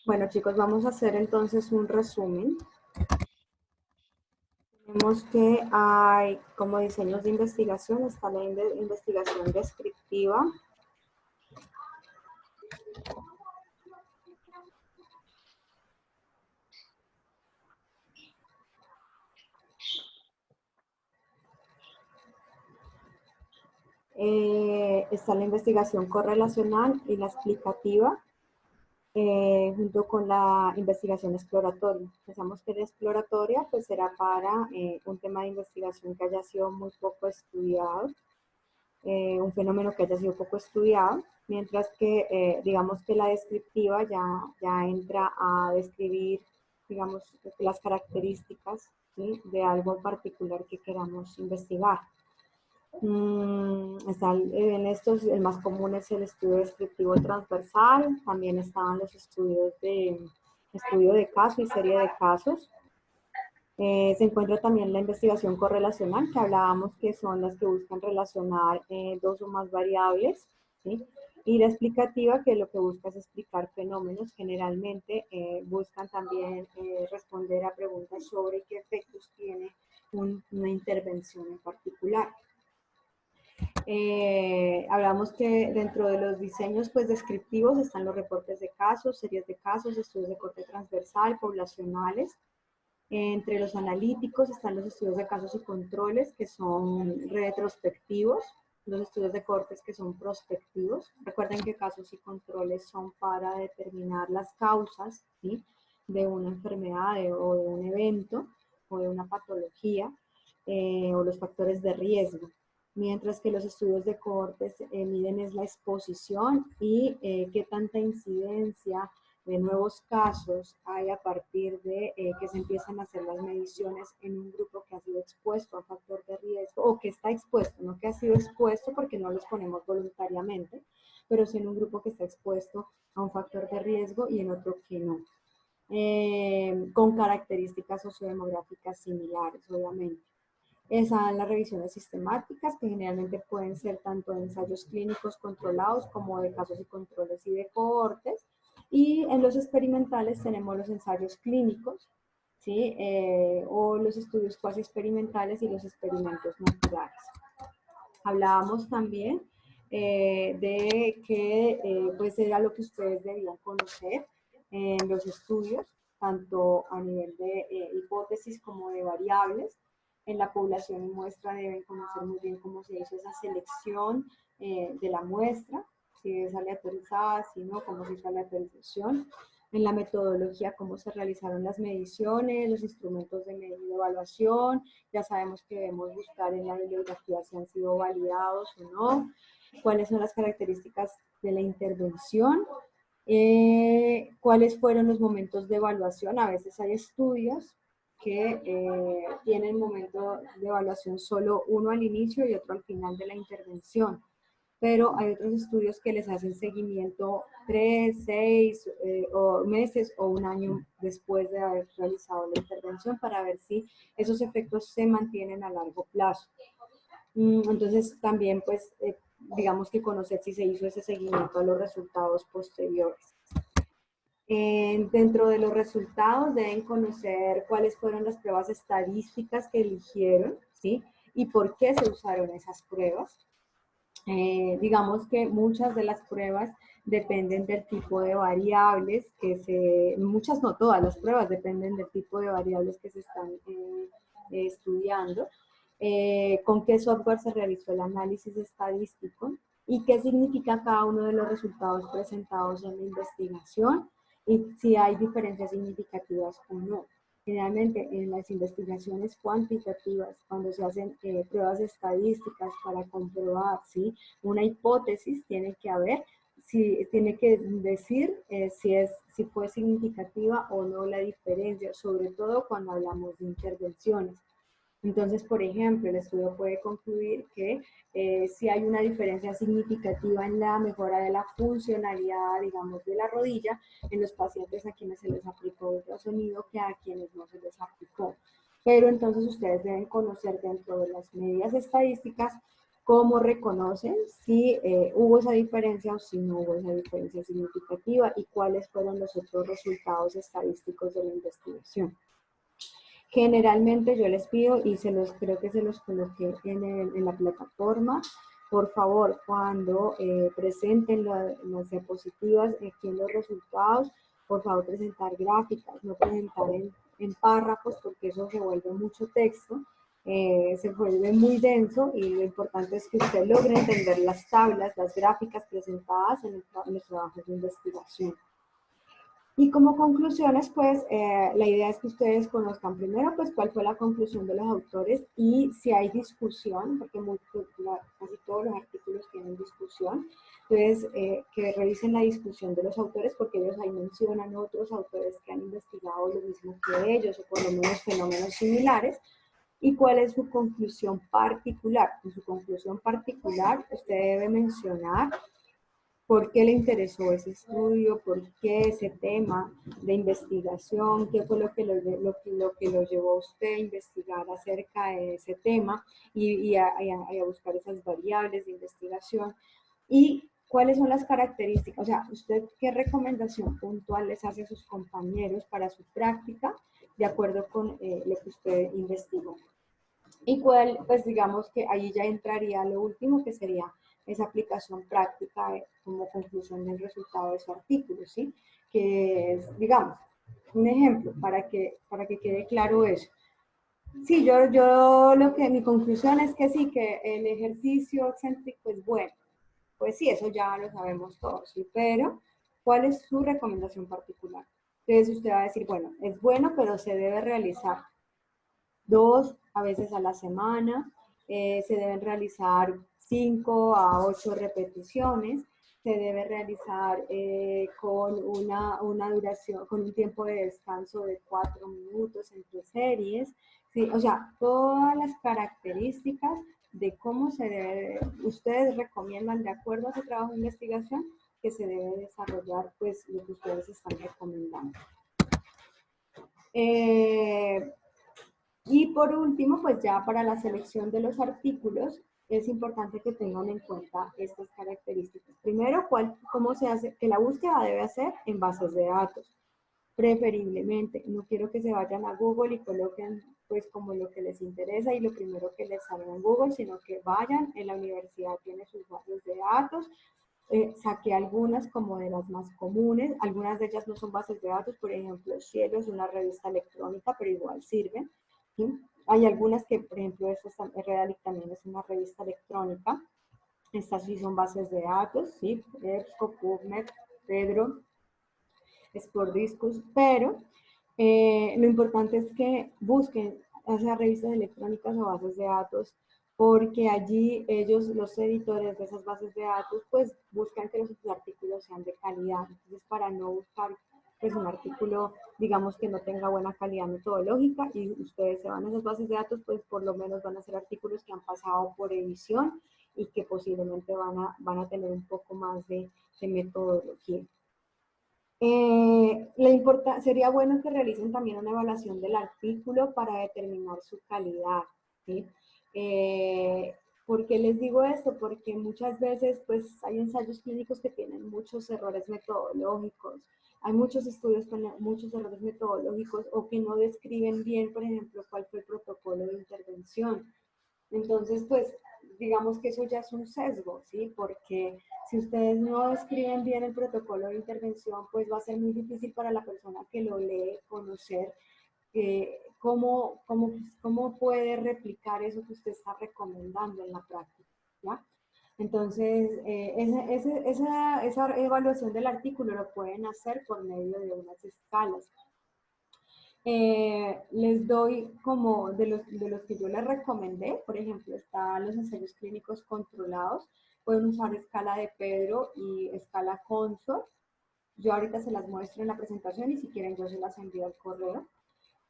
Bueno, chicos, vamos a hacer entonces un resumen. Tenemos que hay como diseños de investigación, está la investigación descriptiva. Está la investigación correlacional y la explicativa, junto con la investigación exploratoria. Pensamos que la exploratoria pues será para un tema de investigación que haya sido muy poco estudiado, un fenómeno que haya sido poco estudiado, mientras que digamos que la descriptiva ya entra a describir, digamos, las características, ¿sí?, de algo particular que queramos investigar. En estos, el más común es el estudio descriptivo transversal, también estaban los estudios de estudio de caso y serie de casos. Se encuentra también la investigación correlacional, que hablábamos que son las que buscan relacionar dos o más variables, ¿sí? Y la explicativa, que lo que busca es explicar fenómenos, generalmente buscan también responder a preguntas sobre qué efectos tiene una intervención en particular. Hablamos que dentro de los diseños pues, descriptivos están los reportes de casos, series de casos, estudios de corte transversal, poblacionales. Entre los analíticos están los estudios de casos y controles, que son retrospectivos, los estudios de cortes que son prospectivos. Recuerden que casos y controles son para determinar las causas, ¿sí?, de una enfermedad o de un evento o de una patología, o los factores de riesgo. Mientras que los estudios de cortes miden es la exposición y qué tanta incidencia de nuevos casos hay a partir de que se empiezan a hacer las mediciones en un grupo que ha sido expuesto a un factor de riesgo, o que está expuesto, no que ha sido expuesto porque no los ponemos voluntariamente, pero sí en un grupo que está expuesto a un factor de riesgo y en otro que no. Con características sociodemográficas similares, obviamente. Están las revisiones sistemáticas, que generalmente pueden ser tanto de ensayos clínicos controlados como de casos y controles y de cohortes. Y en los experimentales tenemos los ensayos clínicos, ¿sí?, o los estudios cuasi experimentales y los experimentos naturales. Hablábamos también de que pues era lo que ustedes debían conocer en los estudios, tanto a nivel de hipótesis como de variables. En la población y muestra deben conocer muy bien cómo se hizo esa selección de la muestra, si es aleatorizada, si no, cómo se hizo la aleatorización. En la metodología, cómo se realizaron las mediciones, los instrumentos de medida y evaluación. Ya sabemos que debemos buscar en la bibliografía si han sido validados o no, cuáles son las características de la intervención, cuáles fueron los momentos de evaluación. A veces hay estudios que tienen momento de evaluación solo uno al inicio y otro al final de la intervención, pero hay otros estudios que les hacen seguimiento 3, 6 o meses o un año después de haber realizado la intervención, para ver si esos efectos se mantienen a largo plazo. Entonces también pues digamos que conocer si se hizo ese seguimiento a los resultados posteriores. Dentro de los resultados deben conocer cuáles fueron las pruebas estadísticas que eligieron, ¿sí?, y por qué se usaron esas pruebas. Digamos que muchas de las pruebas dependen del tipo de variables muchas no todas las pruebas dependen del tipo de variables que se están estudiando, con qué software se realizó el análisis estadístico y qué significa cada uno de los resultados presentados en la investigación y si hay diferencias significativas o no. Generalmente en las investigaciones cuantitativas, cuando se hacen pruebas estadísticas para comprobar, ¿sí?, una hipótesis, tiene que decir si fue significativa o no la diferencia, sobre todo cuando hablamos de intervenciones. Entonces, por ejemplo, el estudio puede concluir que si hay una diferencia significativa en la mejora de la funcionalidad, digamos, de la rodilla, en los pacientes a quienes se les aplicó ultrasonido que a quienes no se les aplicó. Pero entonces ustedes deben conocer dentro de las medidas estadísticas cómo reconocen si hubo esa diferencia o si no hubo esa diferencia significativa y cuáles fueron los otros resultados estadísticos de la investigación. Generalmente yo les pido, y creo que se los coloqué en la plataforma, por favor, cuando presenten las diapositivas aquí en los resultados, por favor presentar gráficas, no presentar en párrafos porque eso se vuelve mucho texto, se vuelve muy denso y lo importante es que usted logre entender las tablas, las gráficas presentadas en los trabajos de investigación. Y como conclusiones, pues la idea es que ustedes conozcan primero pues cuál fue la conclusión de los autores y si hay discusión, porque casi todos los artículos tienen discusión, entonces que revisen la discusión de los autores porque ellos ahí mencionan otros autores que han investigado lo mismo que ellos o por lo menos fenómenos similares. ¿Y cuál es su conclusión particular? En su conclusión particular usted debe mencionar por qué le interesó ese estudio, por qué ese tema de investigación, qué fue lo que lo llevó a usted a investigar acerca de ese tema y a buscar esas variables de investigación. Y cuáles son las características, o sea, usted qué recomendación puntual les hace a sus compañeros para su práctica de acuerdo con lo que usted investigó. Y cuál, pues digamos que ahí ya entraría lo último, que sería esa aplicación práctica como conclusión del resultado de su artículo, ¿sí? Que es, digamos, un ejemplo para que quede claro eso. Sí, mi conclusión es que sí, que el ejercicio excéntrico es bueno. Pues sí, eso ya lo sabemos todos, ¿sí? Pero, ¿cuál es su recomendación particular? Entonces usted va a decir, bueno, es bueno, pero se debe realizar 2 a veces a la semana, se deben realizar 5 a 8 repeticiones, se debe realizar con una duración, con un tiempo de descanso de 4 minutos entre series, ¿sí? O sea, todas las características de cómo ustedes recomiendan de acuerdo a su trabajo de investigación que se debe desarrollar pues lo que ustedes están recomendando. Y por último, pues ya para la selección de los artículos, es importante que tengan en cuenta estas características. Primero, cómo se hace, que la búsqueda debe hacer en bases de datos, preferiblemente. No quiero que se vayan a Google y coloquen pues como lo que les interesa y lo primero que les salga en Google, sino que vayan, en la universidad tiene sus bases de datos, saqué algunas como de las más comunes, algunas de ellas no son bases de datos, por ejemplo, Cielo es una revista electrónica, pero igual sirven. ¿Sí? Hay algunas que, por ejemplo, Redalyc también es una revista electrónica. Estas sí son bases de datos, ¿sí? EBSCO, PubMed, Pedro, SportDiscus, pero lo importante es que busquen esas revistas electrónicas o bases de datos porque allí ellos, los editores de esas bases de datos, pues buscan que los artículos sean de calidad. Entonces, para no buscar pues un artículo, digamos, que no tenga buena calidad metodológica y ustedes se van a esas bases de datos, pues por lo menos van a ser artículos que han pasado por edición y que posiblemente van a tener un poco más de metodología. Sería bueno que realicen también una evaluación del artículo para determinar su calidad, ¿sí? ¿Por qué les digo esto? Porque muchas veces pues, hay ensayos clínicos que tienen muchos errores metodológicos, hay muchos estudios con muchos errores metodológicos o que no describen bien, por ejemplo, cuál fue el protocolo de intervención. Entonces, pues, digamos que eso ya es un sesgo, ¿sí? Porque si ustedes no describen bien el protocolo de intervención, pues va a ser muy difícil para la persona que lo lee conocer cómo puede replicar eso que usted está recomendando en la práctica, ¿ya? Entonces, esa evaluación del artículo lo pueden hacer por medio de unas escalas. Les doy como de los que yo les recomendé, por ejemplo, están los ensayos clínicos controlados, pueden usar escala de Pedro y escala Consor. Yo ahorita se las muestro en la presentación y si quieren yo se las envío al correo.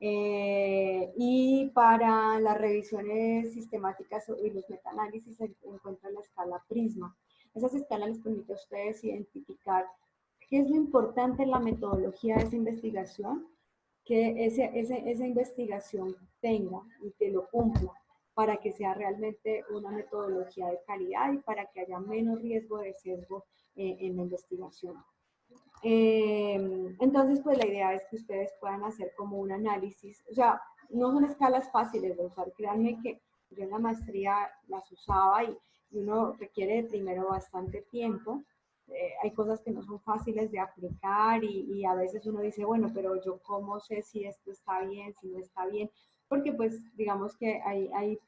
Y para las revisiones sistemáticas y los metaanálisis se encuentra la escala Prisma. Esas escalas les permiten a ustedes identificar qué es lo importante en la metodología de esa investigación, que esa investigación tenga y que lo cumpla. para que sea realmente una metodología de calidad y para que haya menos riesgo de sesgo en la investigación. Entonces, pues la idea es que ustedes puedan hacer como un análisis, o sea, no son escalas fáciles de usar, créanme que yo en la maestría las usaba y uno requiere primero bastante tiempo. Hay cosas que no son fáciles de aplicar y a veces uno dice, bueno, pero yo cómo sé si esto está bien, si no está bien, porque pues digamos que hay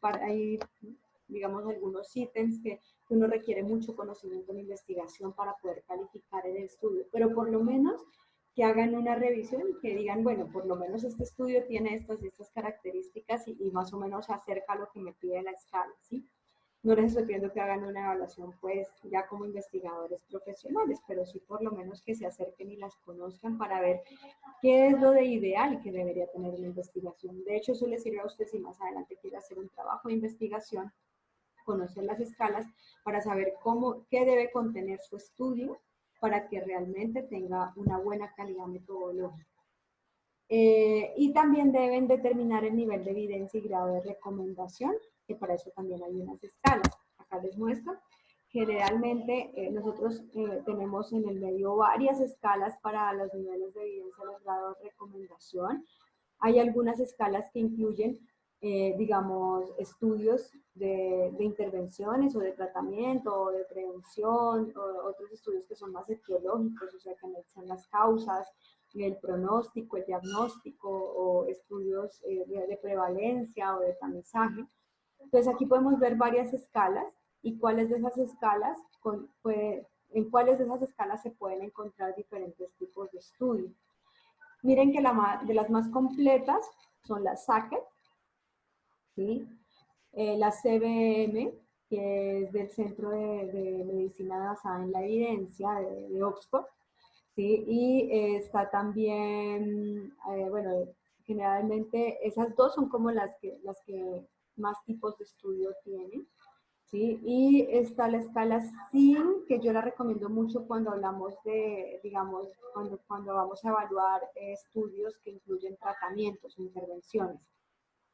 digamos, algunos ítems que uno requiere mucho conocimiento en investigación para poder calificar el estudio, pero por lo menos que hagan una revisión y que digan, bueno, por lo menos este estudio tiene estas y estas características y más o menos se acerca a lo que me pide la escala, ¿sí? No les estoy pidiendo que hagan una evaluación, pues, ya como investigadores profesionales, pero sí por lo menos que se acerquen y las conozcan para ver qué es lo de ideal que debería tener una investigación. De hecho, eso les sirve a usted si más adelante quiere hacer un trabajo de investigación, conocer las escalas para saber qué debe contener su estudio para que realmente tenga una buena calidad metodológica. Y también deben determinar el nivel de evidencia y grado de recomendación, que para eso también hay unas escalas. Acá les muestro. Generalmente nosotros tenemos en el medio varias escalas para los niveles de evidencia, los grados de recomendación. Hay algunas escalas que incluyen, digamos, estudios de intervenciones o de tratamiento o de prevención, o otros estudios que son más etiológicos, o sea, que analizan las causas, el pronóstico, el diagnóstico o estudios de prevalencia o de tamizaje. Entonces aquí podemos ver varias escalas y cuáles de esas escalas, en cuáles de esas escalas se pueden encontrar diferentes tipos de estudios. Miren que de las más completas son las SACET, ¿sí? La CBM, que es del Centro de Medicina Basada en la Evidencia de Oxford, ¿sí? Y está también, bueno, generalmente esas dos son como las que más tipos de estudio tienen, ¿sí? Y está la escala SIN, que yo la recomiendo mucho cuando hablamos de, digamos, cuando vamos a evaluar estudios que incluyen tratamientos o intervenciones,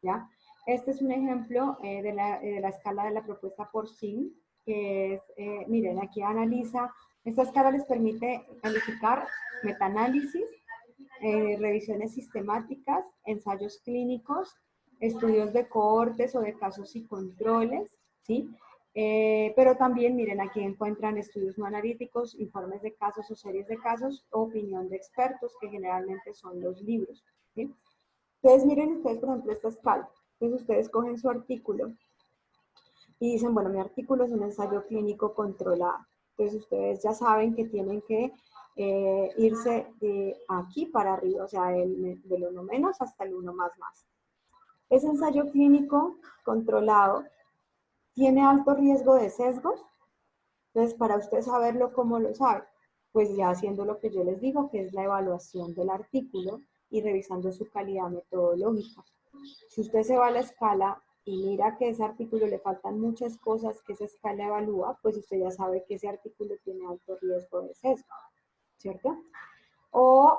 ¿ya? Este es un ejemplo de la escala de la propuesta por SIN, que es, miren, aquí analiza, esta escala les permite calificar metaanálisis, revisiones sistemáticas, ensayos clínicos, estudios de cohortes o de casos y controles, ¿sí? Pero también, miren, aquí encuentran estudios no analíticos, informes de casos o series de casos, opinión de expertos, que generalmente son los libros, ¿sí? Entonces, miren ustedes, por ejemplo, esta escala. Entonces, ustedes cogen su artículo y dicen, bueno, mi artículo es un ensayo clínico controlado. Entonces, ustedes ya saben que tienen que irse de aquí para arriba, o sea, del 1 menos hasta el 1 más más. Ese ensayo clínico controlado tiene alto riesgo de sesgos. Entonces, para usted saberlo, ¿cómo lo sabe? Pues ya haciendo lo que yo les digo, que es la evaluación del artículo y revisando su calidad metodológica. Si usted se va a la escala y mira que ese artículo le faltan muchas cosas que esa escala evalúa, pues usted ya sabe que ese artículo tiene alto riesgo de sesgo, ¿cierto? O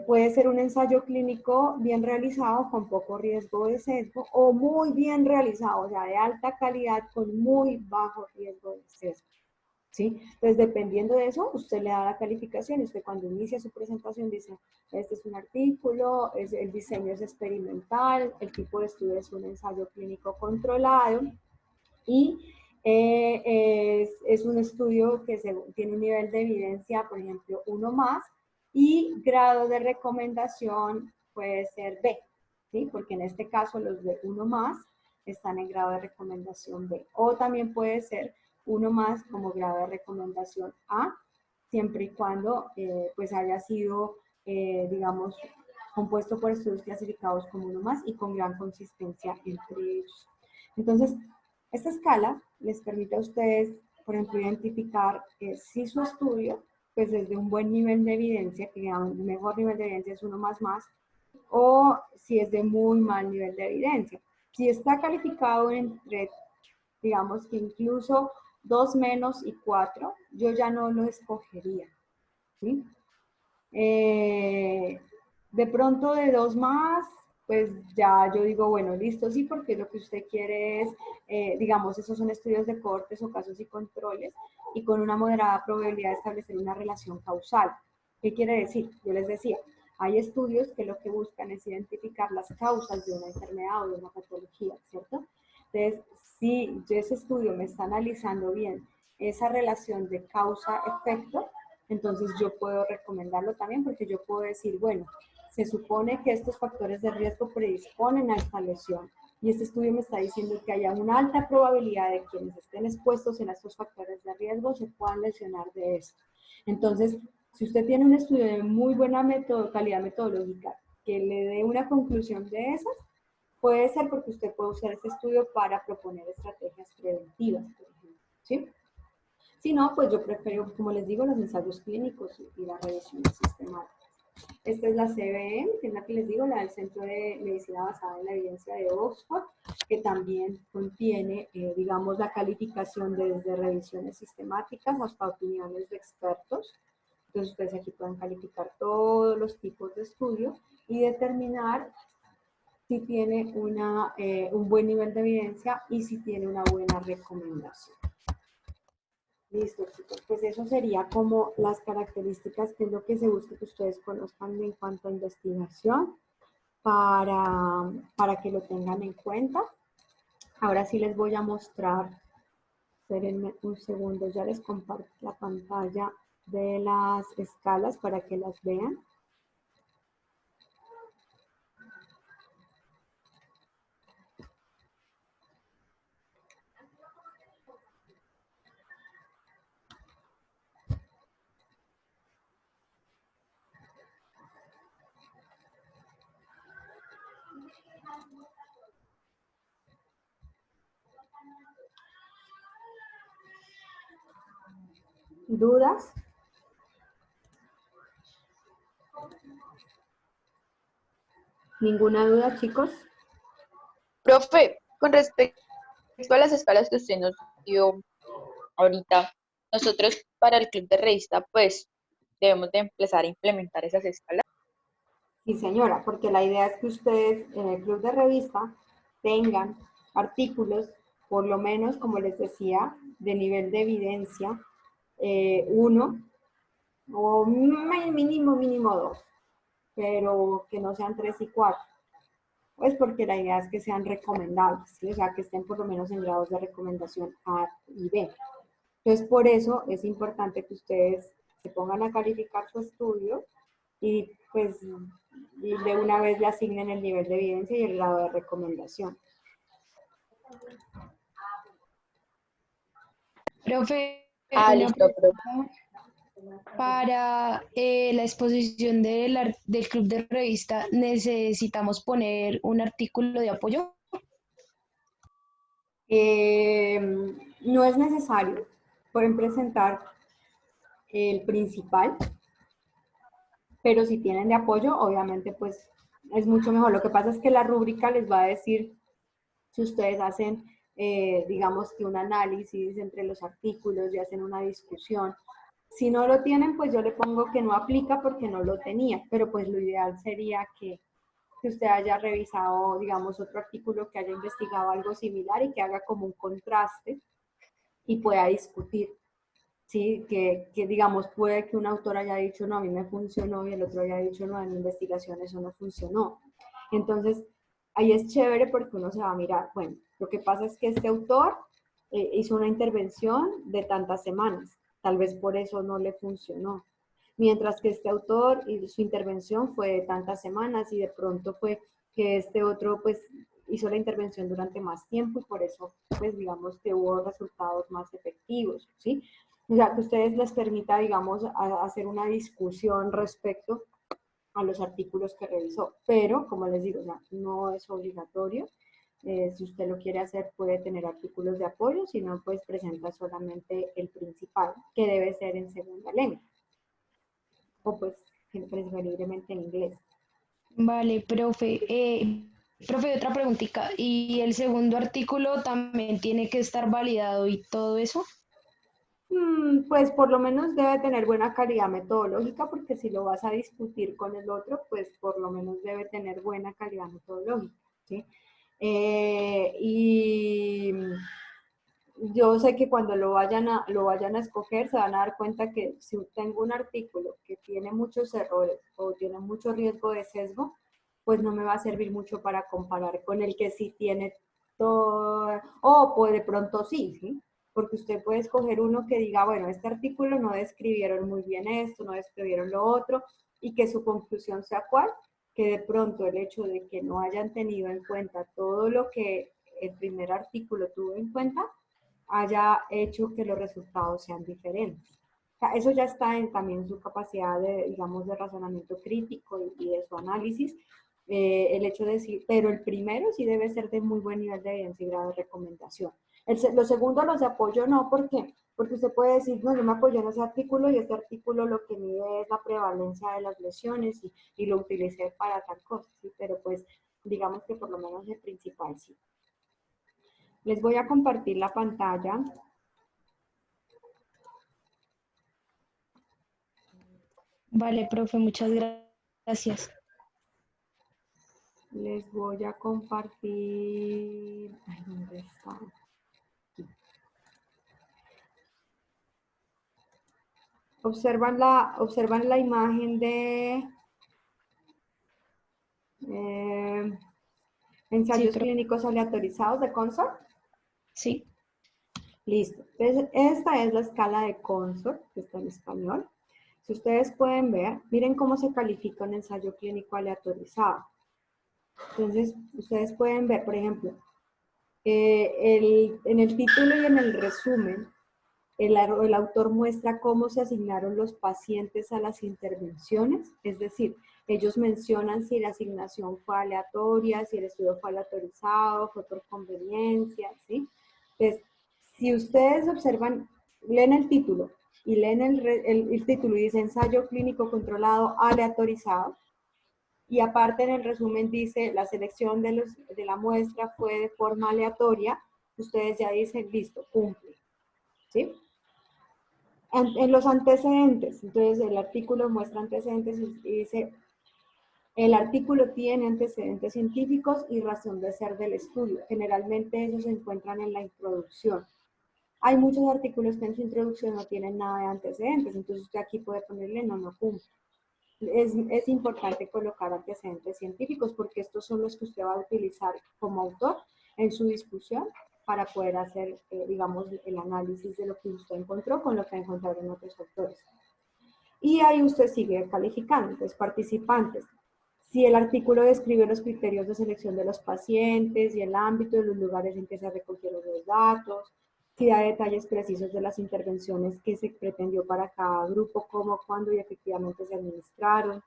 puede ser un ensayo clínico bien realizado con poco riesgo de sesgo o muy bien realizado, o sea, de alta calidad con muy bajo riesgo de sesgo. ¿Sí? Entonces, dependiendo de eso, usted le da la calificación y usted cuando inicia su presentación dice, este es un artículo, el diseño es experimental, el tipo de estudio es un ensayo clínico controlado y es un estudio que tiene un nivel de evidencia, por ejemplo, 1 más y grado de recomendación puede ser B, ¿sí? Porque en este caso los de 1 más están en grado de recomendación B. O también puede ser 1 más como grado de recomendación A, siempre y cuando pues haya sido, digamos, compuesto por estudios clasificados como 1 más y con gran consistencia entre ellos. Entonces, esta escala les permite a ustedes, por ejemplo, identificar si su estudio pues es de un buen nivel de evidencia, que el mejor nivel de evidencia es 1 más más, o si es de muy mal nivel de evidencia. Si está calificado entre, digamos que incluso 2 menos y 4, yo ya no lo escogería, ¿sí? De pronto de 2 más, pues ya yo digo, bueno, listo, sí, porque lo que usted quiere es, digamos, esos son estudios de cortes o casos y controles, y con una moderada probabilidad de establecer una relación causal. ¿Qué quiere decir? Yo les decía, hay estudios que lo que buscan es identificar las causas de una enfermedad o de una patología, ¿cierto? Entonces, si ese estudio me está analizando bien esa relación de causa-efecto, entonces yo puedo recomendarlo también porque yo puedo decir, bueno, se supone que estos factores de riesgo predisponen a esta lesión y este estudio me está diciendo que haya una alta probabilidad de que quienes estén expuestos en estos factores de riesgo se puedan lesionar de esto. Entonces, si usted tiene un estudio de muy buena calidad metodológica que le dé una conclusión de esas, puede ser porque usted puede usar este estudio para proponer estrategias preventivas, por ejemplo, ¿sí? Si no, pues yo prefiero, como les digo, los ensayos clínicos y las revisiones sistemáticas. Esta es la CBM, que es la que les digo, la del Centro de Medicina Basada en la Evidencia de Oxford, que también contiene, digamos, la calificación desde revisiones sistemáticas hasta opiniones de expertos. Entonces, ustedes aquí pueden calificar todos los tipos de estudio y determinar si tiene un buen nivel de evidencia y si tiene una buena recomendación. Listo, chicos. Pues eso sería como las características que es lo que se busca que ustedes conozcan en cuanto a investigación para que lo tengan en cuenta. Ahora sí les voy a mostrar, espérenme un segundo, ya les comparto la pantalla de las escalas para que las vean. ¿Dudas? ¿Ninguna duda, chicos? Profe, con respecto a las escalas que usted nos dio ahorita, nosotros para el club de revista, pues debemos de empezar a implementar esas escalas. Sí, señora, porque la idea es que ustedes en el club de revista tengan artículos, por lo menos, como les decía, de nivel de evidencia 1 o mínimo 2, pero que no sean 3 y 4. Pues porque la idea es que sean recomendables, ¿sí? O sea, que estén por lo menos en grados de recomendación A y B. Entonces, por eso es importante que ustedes se pongan a calificar su estudio y pues y de una vez le asignen el nivel de evidencia y el grado de recomendación. Profe, Ah, una listo, profe. pregunta para la exposición del club de revista, ¿necesitamos poner un artículo de apoyo? Eh, no es necesario, pueden presentar el principal, pero si tienen de apoyo, obviamente pues es mucho mejor. Lo que pasa es que la rúbrica les va a decir si ustedes hacen, digamos que un análisis entre los artículos y hacen una discusión. Si no lo tienen, pues yo le pongo que no aplica porque no lo tenía, pero pues lo ideal sería que usted haya revisado, digamos, otro artículo que haya investigado algo similar y que haga como un contraste y pueda discutir. Sí, que digamos, puede que un autor haya dicho, no, a mí me funcionó y el otro haya dicho, no, en mi investigación eso no funcionó. Entonces, ahí es chévere porque uno se va a mirar, bueno, lo que pasa es que este autor hizo una intervención de tantas semanas, tal vez por eso no le funcionó. Mientras que este autor y su intervención fue de tantas semanas y de pronto fue que este otro pues hizo la intervención durante más tiempo y por eso pues digamos que hubo resultados más efectivos, ¿sí? O sea, que ustedes les permita, digamos, hacer una discusión respecto a los artículos que revisó. Pero, como les digo, no es obligatorio. Si usted lo quiere hacer, puede tener artículos de apoyo, si no, pues presenta solamente el principal, que debe ser en segunda lengua. O pues preferiblemente en inglés. Vale, profe. Profe, otra preguntita. ¿Y el segundo artículo también tiene que estar validado y todo eso? Pues por lo menos debe tener buena calidad metodológica, porque si lo vas a discutir con el otro, pues por lo menos debe tener buena calidad metodológica, ¿sí? Y yo sé que cuando lo vayan a escoger se van a dar cuenta que si tengo un artículo que tiene muchos errores o tiene mucho riesgo de sesgo, pues no me va a servir mucho para comparar con el que sí tiene todo, o pues de pronto sí, ¿sí? Porque usted puede escoger uno que diga, bueno, este artículo no describieron muy bien esto, no describieron lo otro, y que su conclusión sea cuál, que de pronto el hecho de que no hayan tenido en cuenta todo lo que el primer artículo tuvo en cuenta, haya hecho que los resultados sean diferentes. O sea, eso ya está en también su capacidad de, digamos, de razonamiento crítico y de su análisis. El hecho de decir, pero el primero sí debe ser de muy buen nivel de evidencia y grado de recomendación. Los segundos los de apoyo no, ¿por qué? Porque usted puede decir, no, yo me apoyo en ese artículo y este artículo lo que mide es la prevalencia de las lesiones y lo utilicé para tal cosa, ¿sí? Pero pues digamos que por lo menos el principal sí. Les voy a compartir la pantalla. Vale, profe, muchas gracias. Les voy a compartir. Ay, ¿dónde está? Observan la imagen de Sí, ensayos profe. clínicos aleatorizados de Consort. Sí. Listo. Entonces, esta es la escala de Consort, que está en español. Si ustedes pueden ver, miren cómo se califica un ensayo clínico aleatorizado. Entonces, ustedes pueden ver, por ejemplo, en el título y en el resumen, el autor muestra cómo se asignaron los pacientes a las intervenciones, es decir, ellos mencionan si la asignación fue aleatoria, si el estudio fue aleatorizado, fue por conveniencia, ¿sí? Entonces, si ustedes observan, leen el título y leen el título y dice ensayo clínico controlado aleatorizado, y aparte en el resumen dice la selección de la muestra fue de forma aleatoria, ustedes ya dicen, listo, cumple, ¿sí? En los antecedentes, entonces el artículo muestra antecedentes y dice, el artículo tiene antecedentes científicos y razón de ser del estudio. Generalmente esos se encuentran en la introducción. Hay muchos artículos que en su introducción no tienen nada de antecedentes, entonces usted aquí puede ponerle no cumple. Es importante colocar antecedentes científicos porque estos son los que usted va a utilizar como autor en su discusión para poder hacer, digamos, el análisis de lo que usted encontró con lo que encontraron otros autores. Y ahí usted sigue calificando. Entonces, participantes. Si el artículo describe los criterios de selección de los pacientes y el ámbito de los lugares en que se recogieron los datos, si da detalles precisos de las intervenciones que se pretendió para cada grupo, cómo, cuándo y efectivamente se administraron,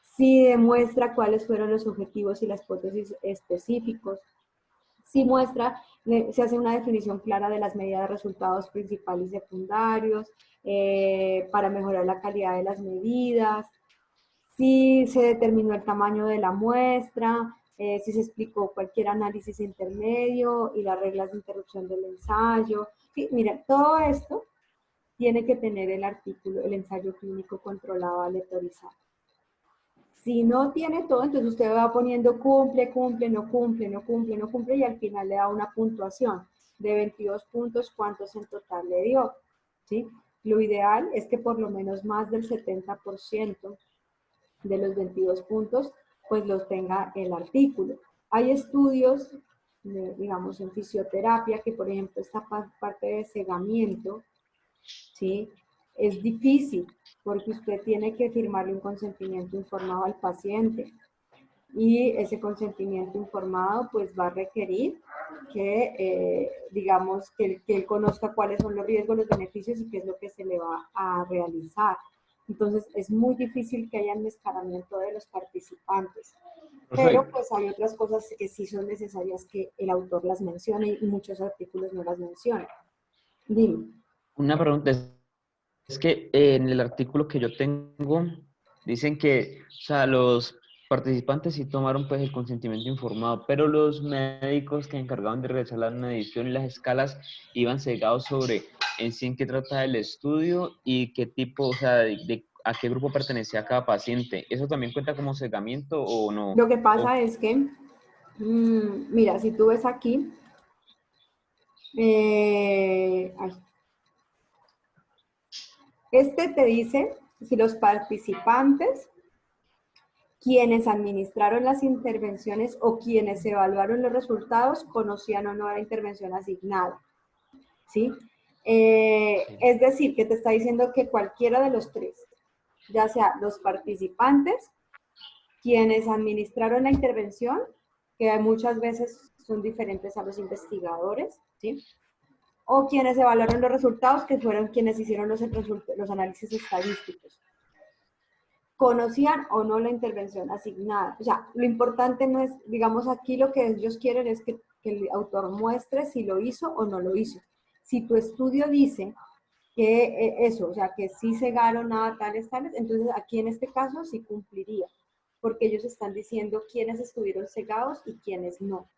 si demuestra cuáles fueron los objetivos y las hipótesis específicos, si muestra, se hace una definición clara de las medidas de resultados principales y secundarios, para mejorar la calidad de las medidas, si se determinó el tamaño de la muestra, si se explicó cualquier análisis intermedio y las reglas de interrupción del ensayo. Sí, mira, todo esto tiene que tener el artículo, el ensayo clínico controlado aleatorizado. Si no tiene todo, entonces usted va poniendo cumple, cumple, no cumple, no cumple, no cumple y al final le da una puntuación de 22 puntos, cuántos en total le dio, ¿sí? Lo ideal es que por lo menos más del 70% de los 22 puntos, pues los tenga el artículo. Hay estudios, digamos, en fisioterapia, que por ejemplo esta parte de cegamiento, ¿sí? Es difícil porque usted tiene que firmarle un consentimiento informado al paciente y ese consentimiento informado pues va a requerir que, digamos, que él conozca cuáles son los riesgos, los beneficios y qué es lo que se le va a realizar. Entonces es muy difícil que haya enmascaramiento de los participantes. Pero Perfecto. pues hay otras cosas que sí son necesarias que el autor las mencione y muchos artículos no las mencionan. Dime. Una pregunta es que en el artículo que yo tengo dicen que, o sea, participantes sí tomaron pues el consentimiento informado, pero los médicos que encargaban de realizar la medición y las escalas iban cegados sobre en sí en qué trata el estudio y qué tipo, o sea, a qué grupo pertenecía cada paciente. ¿Eso también cuenta como cegamiento o no? Lo que O- pasa es que, mira, si tú ves aquí, ay, este te dice si los participantes, quienes administraron las intervenciones o quienes evaluaron los resultados, conocían o no la intervención asignada, ¿sí? sí. Es decir, que te está diciendo que cualquiera de los tres, ya sea los participantes, quienes administraron la intervención, que muchas veces son diferentes a los investigadores, ¿sí? O quienes evaluaron los resultados, que fueron quienes hicieron los análisis estadísticos. Conocían o no la intervención asignada. O sea, lo importante no es, digamos, aquí lo que ellos quieren es que el autor muestre si lo hizo o no lo hizo. Si tu estudio dice que eso, o sea, que sí cegaron a tales, entonces aquí en este caso sí cumpliría, porque ellos están diciendo quiénes estuvieron cegados y quiénes no.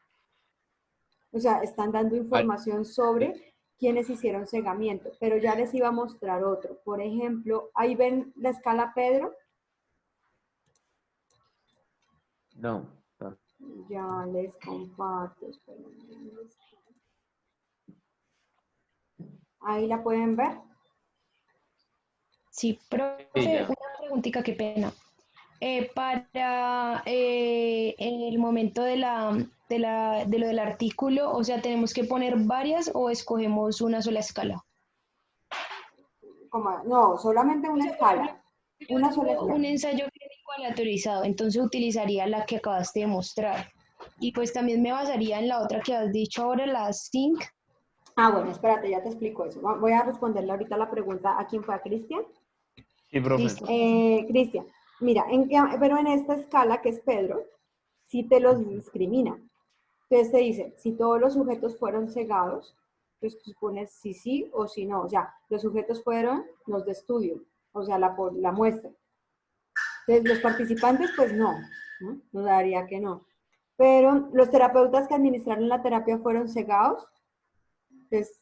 O sea, están dando Ay, información sobre quiénes hicieron cegamiento, pero ya les iba a mostrar otro. Por ejemplo, ahí ven la escala Pedro. no, no. Ya les comparto. Ahí la pueden ver. Sí, Sí, profe, ya. una preguntita, qué pena. Para en el momento de lo del artículo, o sea, ¿tenemos que poner varias o escogemos una sola escala? No, solamente O una sea, por ejemplo, escala. yo Una sola tengo un escala. ensayo clínico aleatorizado, entonces utilizaría la que acabaste de mostrar. Y pues también me basaría en la otra que has dicho ahora, la zinc. Ah, bueno, espérate, ya te explico eso. Voy a responderle ahorita la pregunta a quién fue, a Cristian. Sí, profe. Listo, profe. Cristian, mira, pero en esta escala que es Pedro, sí te los Ujú. discrimina. Entonces te dice, si todos los sujetos fueron cegados, pues tú pones si sí o si no. O sea, los sujetos fueron los de estudio, o sea, la muestra. Entonces, los participantes, pues no, ¿no? Nos daría que no. Pero los terapeutas que administraron la terapia fueron cegados, entonces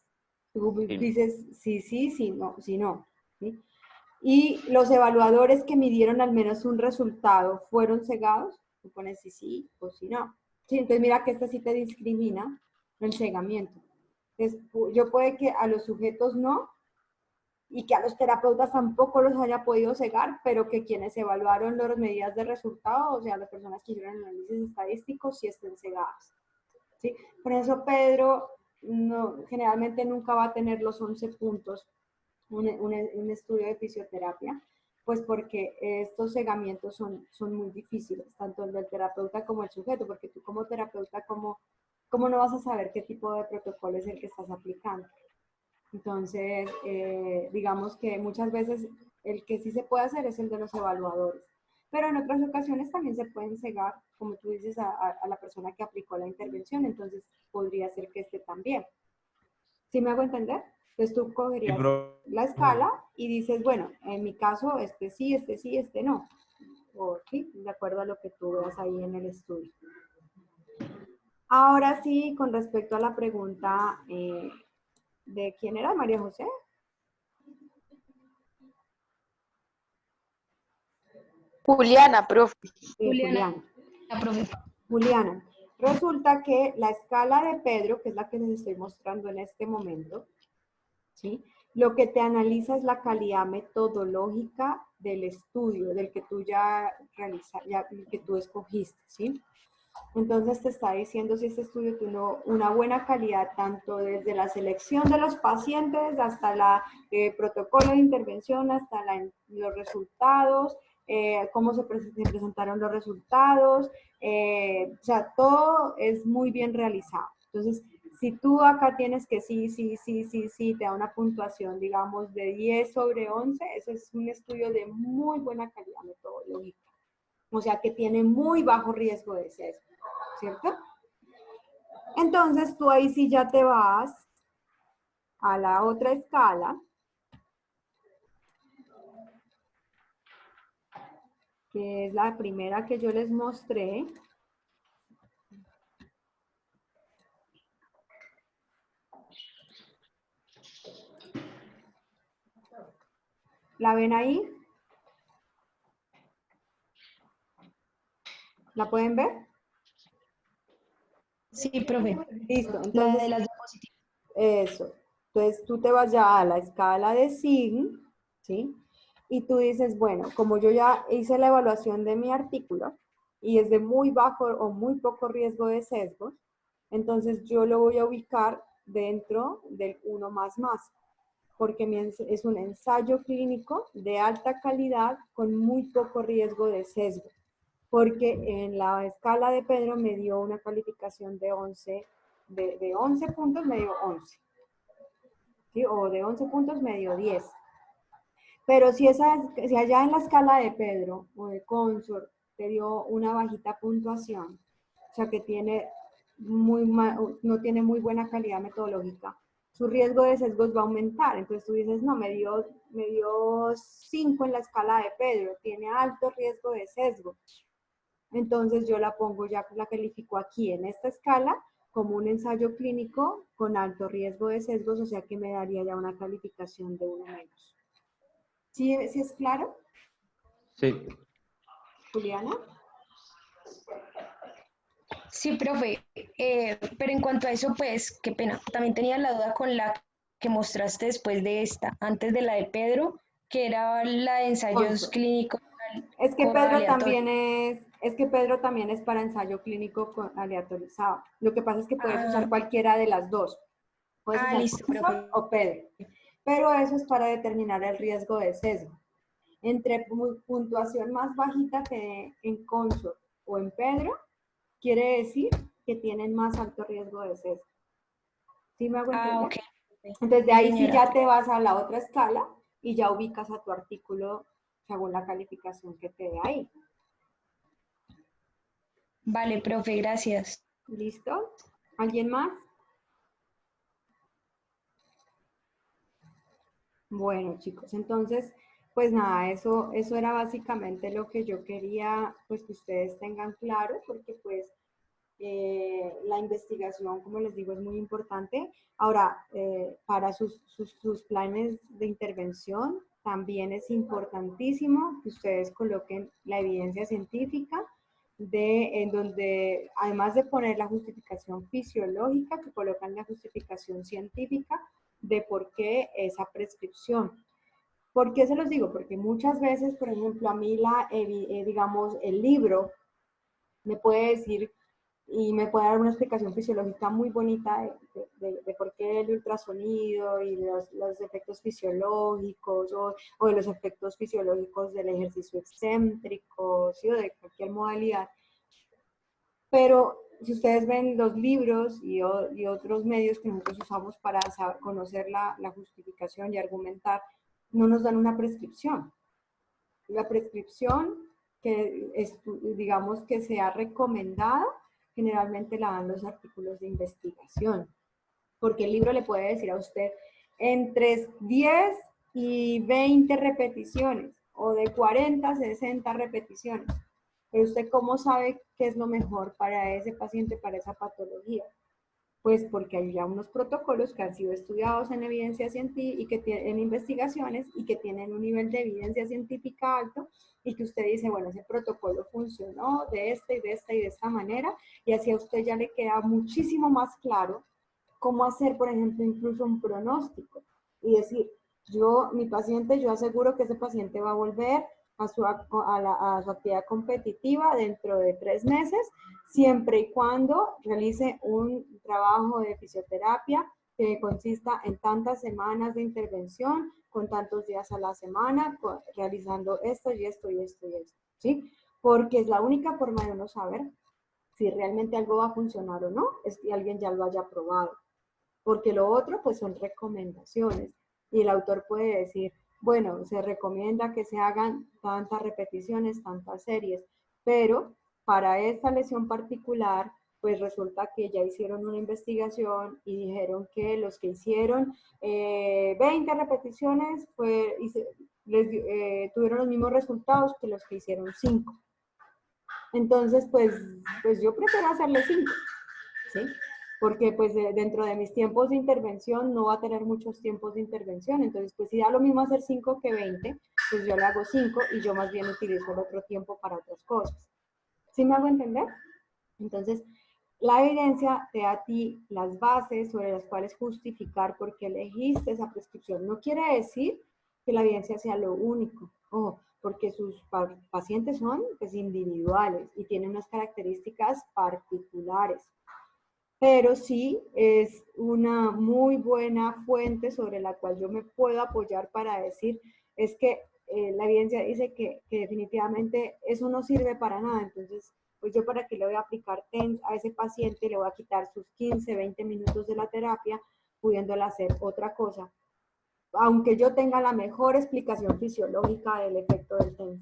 tú Sí. dices sí, sí, sí, no. ¿Sí? Y los evaluadores que midieron al menos un resultado fueron cegados, tú pones sí, sí o sí, no. Sí, entonces mira que esta sí te discrimina el cegamiento. Entonces, yo puede que a los sujetos no, y que a los terapeutas tampoco los haya podido cegar, pero que quienes evaluaron las medidas de resultado, o sea, las personas que hicieron análisis estadísticos, sí estén cegadas. ¿Sí? Por eso Pedro no, generalmente nunca va a tener los 11 puntos un estudio de fisioterapia, pues porque estos cegamientos son muy difíciles, tanto el del terapeuta como el sujeto, porque tú como terapeuta, ¿cómo no vas a saber qué tipo de protocolo es el que estás aplicando? Entonces, digamos que muchas veces el que sí se puede hacer es el de los evaluadores, pero en otras ocasiones también se pueden cegar, como tú dices, a la persona que aplicó la intervención, entonces podría ser que este también. ¿Sí me hago entender? Entonces tú Sí, cogerías la profe. escala y dices, bueno, en mi caso, este sí, este no. O sí, de acuerdo a lo que tú veas ahí en el estudio. Ahora sí, con respecto a la pregunta de quién era María José. Juliana, profe. Juliana, Juliana. profe. Juliana, resulta que la escala de Pedro, que es la que les estoy mostrando en este momento, ¿sí? Lo que te analiza es la calidad metodológica del estudio, del que tú ya realizaste, que tú escogiste, ¿sí? Entonces te está diciendo si este estudio tuvo una buena calidad tanto desde la selección de los pacientes hasta el protocolo de intervención, hasta los resultados, cómo se presentaron los resultados, o sea, todo es muy bien realizado. Entonces, si tú acá tienes que sí, te da una puntuación, digamos, de 10 sobre 11, eso es un estudio de muy buena calidad metodológica. O sea, que tiene muy bajo riesgo de sesgo, ¿cierto? Entonces, tú ahí sí ya te vas a la otra escala. que es la primera que yo les mostré. ¿La ven ahí? ¿La pueden ver? Sí, profe. Listo, La entonces, de las diapositivas. eso. Entonces tú te vas ya a la escala de Sign, ¿sí? Y tú dices, bueno, como yo ya hice la evaluación de mi artículo y es de muy bajo o muy poco riesgo de sesgos, entonces yo lo voy a ubicar dentro del 1++, porque es un ensayo clínico de alta calidad con muy poco riesgo de sesgo, porque en la escala de Pedro me dio una calificación de 11, de 11 puntos me dio 11, ¿sí? O de 11 puntos me dio 10. Pero si allá en la escala de Pedro o de Consort te dio una bajita puntuación, o sea que no tiene muy buena calidad metodológica, su riesgo de sesgos va a aumentar. Entonces tú dices, no, me dio 5 en la escala de Pedro, tiene alto riesgo de sesgo. Entonces yo la pongo ya, la califico aquí en esta escala como un ensayo clínico con alto riesgo de sesgos, o sea que me daría ya una calificación de 1 menos. ¿Sí es claro, Sí. Juliana? Sí, profe. Pero en cuanto a eso, pues, qué pena. También tenía la duda con la que mostraste después de esta, antes de la de Pedro, que era la de ensayos Consort. clínicos Es que Pedro aleatorios. también es para ensayo clínico aleatorizado. Lo que pasa es que puedes usar Ah, cualquiera de las dos. Puedes usar listo, Consort profe. o Pedro. Pero eso es para determinar el riesgo de sesgo. Entre puntuación más bajita que en Consort o en Pedro, quiere decir que tienen más alto riesgo de sesgo. ¿Sí me hago entender? Ok. Entonces de Sí, ahí sí señora. ya te vas a la otra escala y ya ubicas a tu artículo según la calificación que te dé ahí. Vale, profe, gracias. ¿Listo? ¿Alguien más? Bueno, chicos, entonces, pues nada, eso era básicamente lo que yo quería, pues que ustedes tengan claro, porque pues la investigación, como les digo, es muy importante. Ahora, para sus planes de intervención, también es importantísimo que ustedes coloquen la evidencia científica en donde, además de poner la justificación fisiológica, que colocan la justificación científica de por qué esa prescripción. ¿Por qué se los digo? Porque muchas veces, por ejemplo, a mí digamos, el libro me puede decir y me puede dar una explicación fisiológica muy bonita de por qué el ultrasonido y los efectos fisiológicos o de los efectos fisiológicos del ejercicio excéntrico, ¿sí? O de cualquier modalidad. Pero si ustedes ven los libros y otros medios que nosotros usamos para conocer la justificación y argumentar, no nos dan una prescripción. La prescripción que digamos que sea recomendada, generalmente la dan los artículos de investigación, porque el libro le puede decir a usted entre 10 y 20 repeticiones o de 40 a 60 repeticiones. Pero usted cómo sabe qué es lo mejor para ese paciente, para esa patología. Pues porque hay ya unos protocolos que han sido estudiados en evidencia científica, en investigaciones y que tienen un nivel de evidencia científica alto y que usted dice, bueno, ese protocolo funcionó de esta y de esta y de esta manera y así a usted ya le queda muchísimo más claro cómo hacer, por ejemplo, incluso un pronóstico y decir, mi paciente, yo aseguro que ese paciente va a volver a su actividad competitiva dentro de 3 meses, siempre y cuando realice un trabajo de fisioterapia que consista en tantas semanas de intervención, con tantos días a la semana, realizando esto y esto y esto y esto, ¿sí? Porque es la única forma de uno saber si realmente algo va a funcionar o no, es que alguien ya lo haya probado. Porque lo otro, pues son recomendaciones. Y el autor puede decir, bueno, se recomienda que se hagan tantas repeticiones, tantas series, pero para esta lesión particular, pues resulta que ya hicieron una investigación y dijeron que los que hicieron 20 repeticiones tuvieron los mismos resultados que los que hicieron 5. Entonces, pues yo prefiero hacerle 5, ¿sí? Porque pues dentro de mis tiempos de intervención no va a tener muchos tiempos de intervención. Entonces, pues si da lo mismo hacer 5 que 20, pues yo le hago 5 y yo más bien utilizo el otro tiempo para otras cosas. ¿Sí me hago entender? Entonces, la evidencia te da a ti las bases sobre las cuales justificar por qué elegiste esa prescripción. No quiere decir que la evidencia sea lo único, porque sus pacientes son pues, individuales y tienen unas características particulares. Pero sí es una muy buena fuente sobre la cual yo me puedo apoyar para decir, es que la evidencia dice que definitivamente eso no sirve para nada, entonces pues yo para qué le voy a aplicar TENS a ese paciente, le voy a quitar sus 15, 20 minutos de la terapia, pudiéndole hacer otra cosa, aunque yo tenga la mejor explicación fisiológica del efecto del TENS.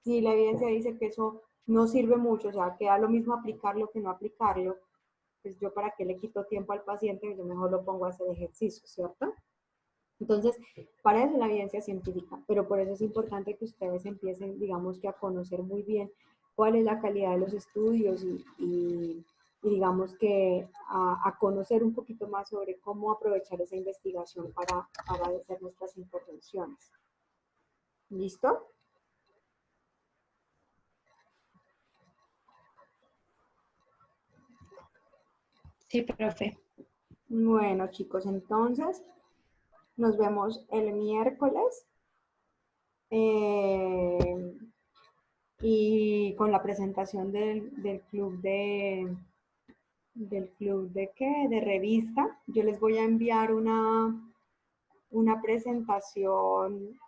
Si la evidencia dice que eso no sirve mucho, o sea, que da lo mismo aplicarlo que no aplicarlo, pues yo para qué le quito tiempo al paciente, yo mejor lo pongo a hacer ejercicio, ¿cierto? Entonces, para eso la evidencia científica, pero por eso es importante que ustedes empiecen, digamos que a conocer muy bien cuál es la calidad de los estudios y digamos que a conocer un poquito más sobre cómo aprovechar esa investigación para hacer nuestras intervenciones. ¿Listo? Sí, profe. Bueno, chicos, entonces nos vemos el miércoles y con la presentación del club de revista. Yo les voy a enviar una presentación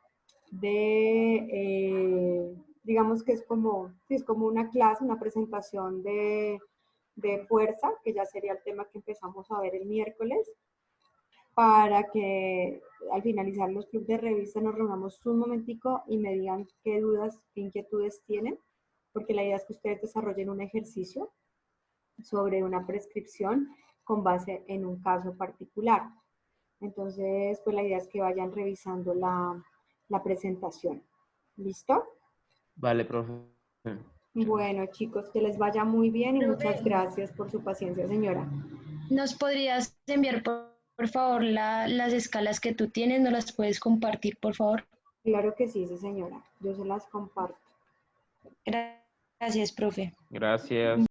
digamos que es como una clase, una presentación de fuerza, que ya sería el tema que empezamos a ver el miércoles, para que al finalizar los clubes de revista nos reunamos un momentico y me digan qué dudas, qué inquietudes tienen, porque la idea es que ustedes desarrollen un ejercicio sobre una prescripción con base en un caso particular. Entonces, pues la idea es que vayan revisando la presentación. ¿Listo? Vale, profe. Bueno, chicos, que les vaya muy bien y Profe, muchas gracias por su paciencia, señora. ¿nos podrías enviar, por favor, las escalas que tú tienes? ¿Nos las puedes compartir, por favor? Claro que sí, sí, señora. Yo se las comparto. Gracias, profe. Gracias.